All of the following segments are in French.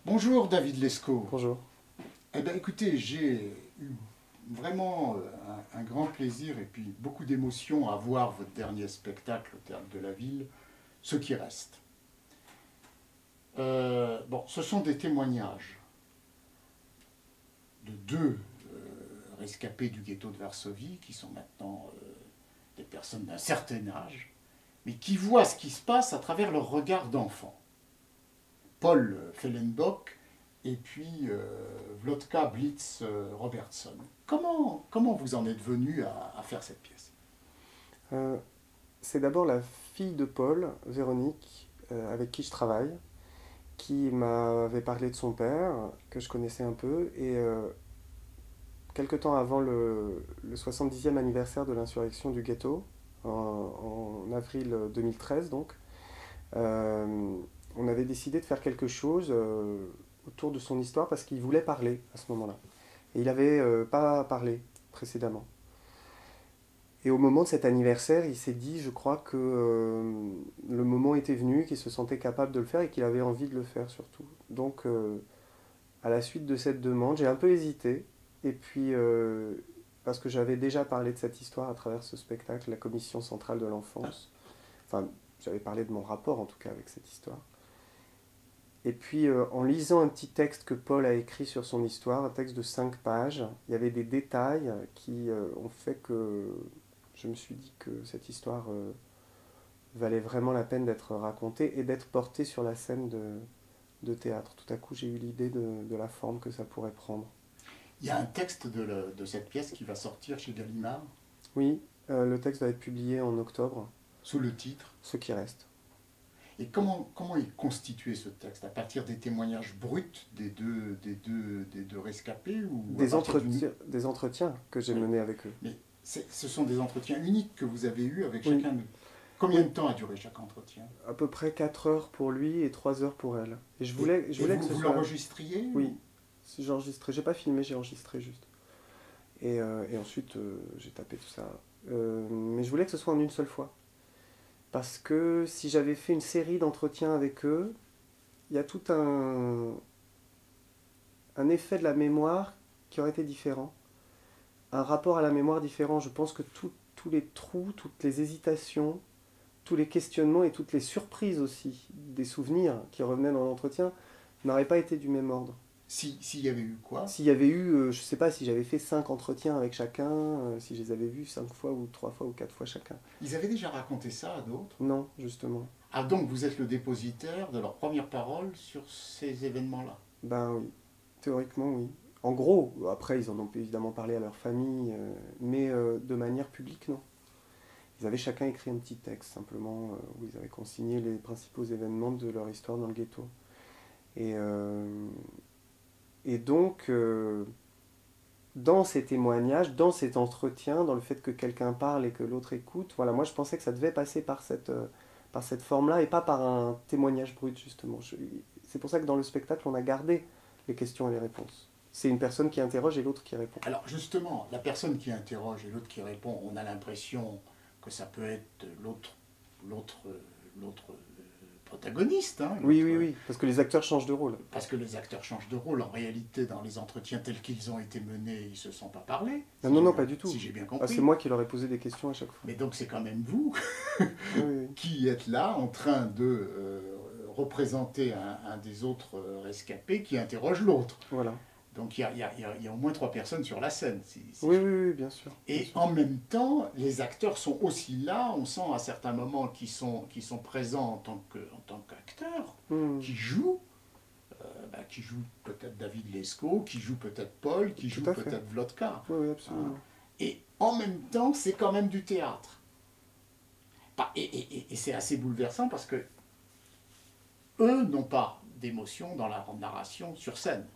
Bonjour David Lescaut. Bonjour. Eh bien écoutez, j'ai eu vraiment un grand plaisir et puis beaucoup d'émotion à voir votre dernier spectacle au Théâtre de la Ville, Ce qui reste. Bon, ce sont des témoignages de deux rescapés du ghetto de Varsovie qui sont maintenant des personnes d'un certain âge, mais qui voient ce qui se passe à travers leur regard d'enfant. Paul Fellenbock et puis Wlodzka Blitz Robertson. Comment vous en êtes venu à faire cette pièce? Euh, c'est d'abord la fille de Paul, Véronique, avec qui je travaille, qui m'avait parlé de son père, que je connaissais un peu, et quelque temps avant le 70e anniversaire de l'insurrection du ghetto, en avril 2013 donc, euh, on avait décidé de faire quelque chose autour de son histoire parce qu'il voulait parler à ce moment-là. Et il n'avait pas parlé précédemment. Et au moment de cet anniversaire, il s'est dit, je crois, que le moment était venu, qu'il se sentait capable de le faire et qu'il avait envie de le faire surtout. Donc, à la suite de cette demande, j'ai un peu hésité. Et puis, parce que j'avais déjà parlé de cette histoire à travers ce spectacle, la Commission centrale de l'enfance. Enfin, j'avais parlé de mon rapport en tout cas avec cette histoire. Et puis, en lisant un petit texte que Paul a écrit sur son histoire, un texte de 5 pages, il y avait des détails qui ont fait que je me suis dit que cette histoire valait vraiment la peine d'être racontée et d'être portée sur la scène de théâtre. Tout à coup, j'ai eu l'idée de la forme que ça pourrait prendre. Il y a un texte de cette pièce qui va sortir chez Gallimard Oui, le texte va être publié en octobre, sous le titre. ce qui reste. Et comment est constitué ce texte? À partir des témoignages bruts des deux rescapés ou à partir d'une... Des entretiens que j'ai Oui, menés avec eux. mais ce sont des entretiens uniques que vous avez eus avec Oui, chacun de... Combien oui, de temps a duré chaque entretien? à peu près 4 heures pour lui et 3 heures pour elle. Et je Et voulais que vous, ce vous soit... l'enregistriez Oui, si j'ai enregistré. J'ai pas filmé, j'ai enregistré juste. Et ensuite, j'ai tapé tout ça. Mais je voulais que ce soit en une seule fois. Parce que si j'avais fait une série d'entretiens avec eux, il y a tout un effet de la mémoire qui aurait été différent. Un rapport à la mémoire différent. Je pense que tous les trous, toutes les hésitations, tous les questionnements et toutes les surprises aussi des souvenirs qui revenaient dans l'entretien n'auraient pas été du même ordre. S'il y avait eu quoi? S'il y avait eu, je sais pas, si j'avais fait 5 entretiens avec chacun, si je les avais vus 5 fois ou 3 fois ou 4 fois chacun. Ils avaient déjà raconté ça à d'autres? Non, justement. Ah, donc vous êtes le dépositaire de leurs premières paroles sur ces événements-là? Ben oui, théoriquement oui. En gros, après ils en ont évidemment parlé à leur famille, mais de manière publique non. Ils avaient chacun écrit un petit texte simplement où ils avaient consigné les principaux événements de leur histoire dans le ghetto. Et, euh, et donc, dans ces témoignages, dans cet entretien, dans le fait que quelqu'un parle et que l'autre écoute, voilà, moi je pensais que ça devait passer par cette forme-là et pas par un témoignage brut, justement. C'est pour ça que dans le spectacle, on a gardé les questions et les réponses. C'est une personne qui interroge et l'autre qui répond. Alors justement, la personne qui interroge et l'autre qui répond, on a l'impression que ça peut être l'autre, l'autre protagoniste, hein, Oui, l'autre, oui, oui, parce que les acteurs changent de rôle. parce que les acteurs changent de rôle. En réalité, dans les entretiens tels qu'ils ont été menés, ils ne se sont pas parlé, Non, non, non, pas du si tout. j'ai bien Ah, c'est compris. moi qui leur ai posé des questions à chaque fois. Mais donc c'est quand même vous Oui, oui, oui. qui êtes là en train de représenter un des autres rescapés qui interroge l'autre. Voilà. Donc il y a au moins trois personnes sur la scène. Oui, oui, oui, bien sûr. Bien Et sûr. en même temps, les acteurs sont aussi là, on sent à certains moments qu'ils sont présents en tant qu'acteurs, Hmm, qui jouent peut-être David Lescaut, qui jouent peut-être Paul, qui tout jouent à fait. peut-être Wlodzka. Oui, oui, Hein. absolument. Et en même temps, c'est quand même du théâtre. Et c'est assez bouleversant parce que eux n'ont pas d'émotion dans la narration sur scène,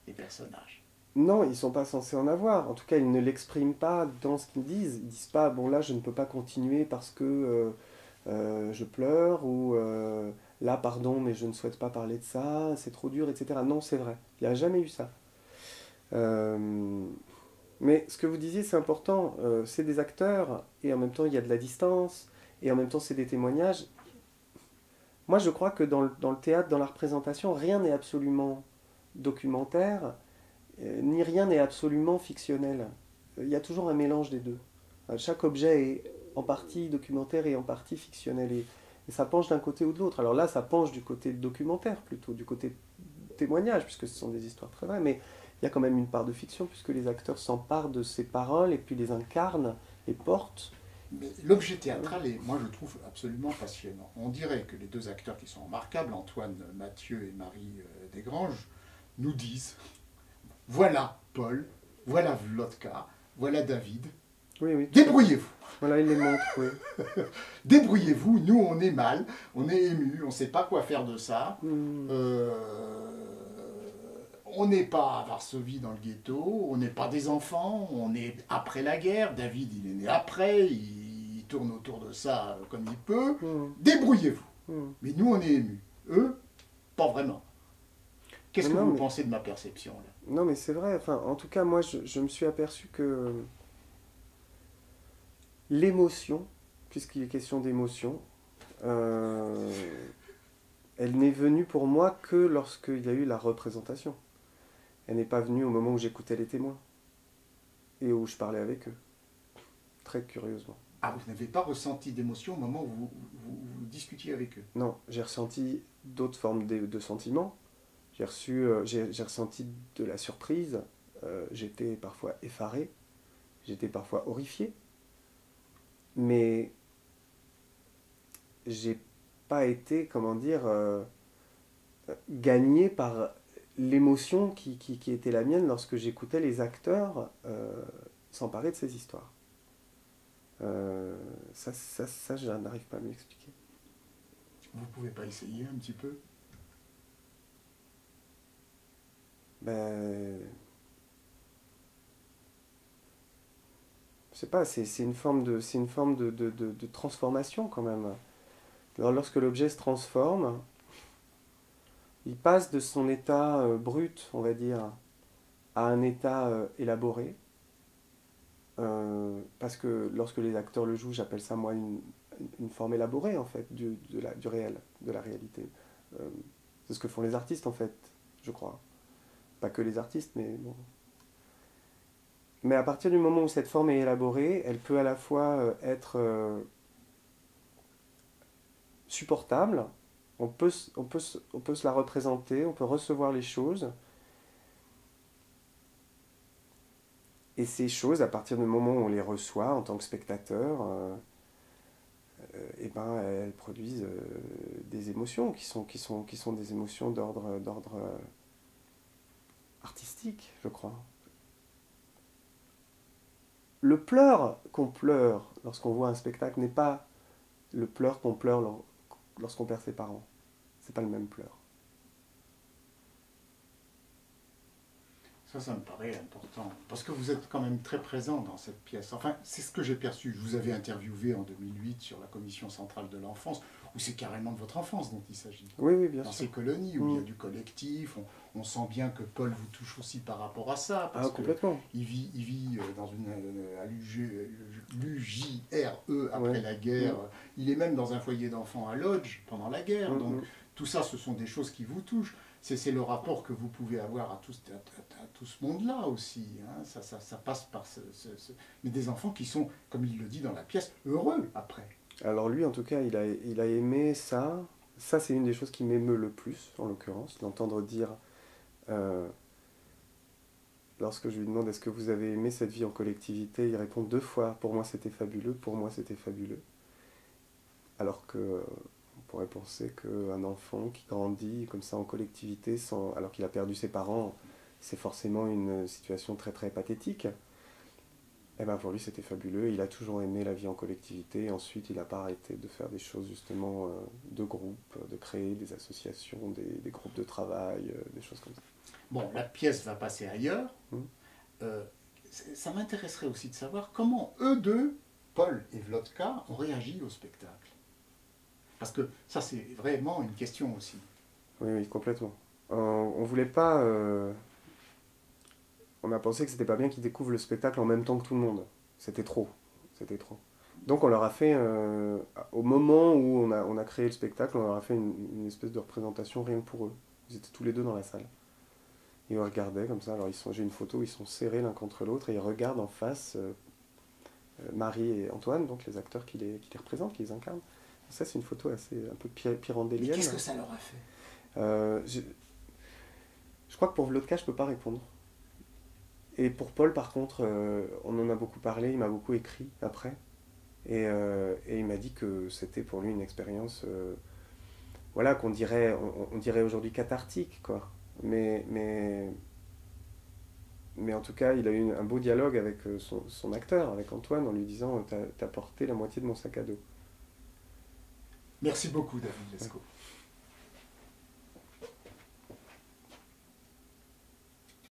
les personnages. Non, ils sont pas censés en avoir. En tout cas, ils ne l'expriment pas dans ce qu'ils disent. Ils disent pas, bon là, je ne peux pas continuer parce que je pleure ou là, pardon, mais je ne souhaite pas parler de ça, c'est trop dur, etc. Non, c'est vrai. Il n'y a jamais eu ça. Euh, mais ce que vous disiez, c'est important. C'est des acteurs et en même temps, il y a de la distance et en même temps, c'est des témoignages. Moi, je crois que dans le théâtre, dans la représentation, rien n'est absolument documentaire, ni rien n'est absolument fictionnel. Il y a toujours un mélange des deux. Chaque objet est en partie documentaire et en partie fictionnel. Et ça penche d'un côté ou de l'autre. Alors là, ça penche du côté documentaire plutôt, du côté témoignage, puisque ce sont des histoires très vraies. Mais il y a quand même une part de fiction, puisque les acteurs s'emparent de ces paroles et puis les incarnent, les portent. Mais l'objet théâtral est, moi, je trouve absolument passionnant. On dirait que les deux acteurs qui sont remarquables, Antoine Mathieu et Marie Desgranges, nous disent, voilà Paul, voilà Vlodka, voilà David, Oui, oui, tout à fait. débrouillez-vous. Voilà, il les montre, oui. Débrouillez-vous, nous on est mal, on est ému, on ne sait pas quoi faire de ça. Hmm. Euh, on n'est pas à Varsovie dans le ghetto, on n'est pas des enfants, on est après la guerre. David il est né après, il tourne autour de ça comme il peut. Hmm. Débrouillez-vous. Hmm. Mais nous on est émus. Eux, pas vraiment. Qu'est-ce Non, que non, vous mais, pensez de ma perception là? non, mais c'est vrai. Enfin, en tout cas, moi, je me suis aperçu que l'émotion, puisqu'il est question d'émotion, euh, elle n'est venue pour moi que lorsqu'il y a eu la représentation. Elle n'est pas venue au moment où j'écoutais les témoins et où je parlais avec eux, très curieusement. Ah, vous n'avez pas ressenti d'émotion au moment où vous discutiez avec eux? Non, j'ai ressenti d'autres formes de sentiments. J'ai ressenti de la surprise. J'étais parfois effaré, j'étais parfois horrifié, mais j'ai pas été, comment dire, gagné par l'émotion qui était la mienne lorsque j'écoutais les acteurs s'emparer de ces histoires. Ça, je n'arrive pas à m'expliquer. Vous pouvez pas essayer un petit peu? Ben, je sais pas, c'est une forme de transformation quand même. Alors, lorsque l'objet se transforme, il passe de son état brut, on va dire, à un état élaboré. Parce que lorsque les acteurs le jouent, j'appelle ça moi une forme élaborée en fait du réel, de la réalité. Euh, c'est ce que font les artistes en fait, je crois. Pas que les artistes, mais bon. Mais à partir du moment où cette forme est élaborée, elle peut à la fois être supportable, on peut se la représenter, on peut recevoir les choses, et ces choses, à partir du moment où on les reçoit en tant que spectateur, eh ben, elles produisent des émotions qui sont des émotions d'ordre artistique, je crois. Le pleur qu'on pleure lorsqu'on voit un spectacle n'est pas le pleur qu'on pleure lorsqu'on perd ses parents. C'est pas le même pleur. Ça me paraît important. Parce que vous êtes quand même très présent dans cette pièce. Enfin, c'est ce que j'ai perçu. Je vous avais interviewé en 2008 sur la Commission centrale de l'enfance, où c'est carrément de votre enfance dont il s'agit. Oui, oui, bien Dans sûr. ces colonies où il y a du collectif, on sent bien que Paul vous touche aussi par rapport à ça, Ah, parce que complètement. il vit dans une à l'UJRE après Ouais. la Mm. guerre. Il est même dans un foyer d'enfants à Lodge pendant la guerre. Mm, Donc mm. tout ça, ce sont des choses qui vous touchent. C'est le rapport que vous pouvez avoir à tout ce monde-là aussi. Hein. Ça passe par Mais des enfants qui sont, comme il le dit dans la pièce, heureux après. Alors lui, en tout cas, il a aimé ça. Ça, c'est une des choses qui m'émeut le plus, en l'occurrence, d'entendre dire, euh, lorsque je lui demande est-ce que vous avez aimé cette vie en collectivité, il répond deux fois, pour moi c'était fabuleux, pour moi c'était fabuleux. Alors que on pourrait penser qu'un enfant qui grandit comme ça en collectivité, alors qu'il a perdu ses parents, c'est forcément une situation très très pathétique. Eh ben pour lui c'était fabuleux, il a toujours aimé la vie en collectivité, et ensuite il n'a pas arrêté de faire des choses justement de groupe, de créer des associations, des groupes de travail, des choses comme ça. Bon, la pièce va passer ailleurs. Mm. Euh, Ça m'intéresserait aussi de savoir comment eux deux, Paul et Vlodka, ont réagi au spectacle. Parce que ça, c'est vraiment une question aussi. Oui, oui, complètement. On voulait pas. On a pensé que c'était pas bien qu'ils découvrent le spectacle en même temps que tout le monde. C'était trop. C'était trop. Donc on leur a fait, au moment où on a créé le spectacle, on leur a fait une espèce de représentation rien que pour eux. Ils étaient tous les deux dans la salle. Ils regardaient comme ça. Alors j'ai une photo où ils sont serrés l'un contre l'autre et ils regardent en face Marie et Antoine, donc les acteurs qui les représentent, qui les incarnent. Ça, c'est une photo assez un peu Mais pyrandélienne. qu'est-ce que ça leur a fait? Je crois que pour Vlodka, je peux pas répondre. Et pour Paul, par contre, on en a beaucoup parlé, il m'a beaucoup écrit après. Et il m'a dit que c'était pour lui une expérience, voilà, qu'on dirait, on dirait aujourd'hui cathartique, quoi. Mais en tout cas, il a eu un beau dialogue avec son acteur, avec Antoine, en lui disant t'as porté la moitié de mon sac à dos. Merci beaucoup, David Lescaut.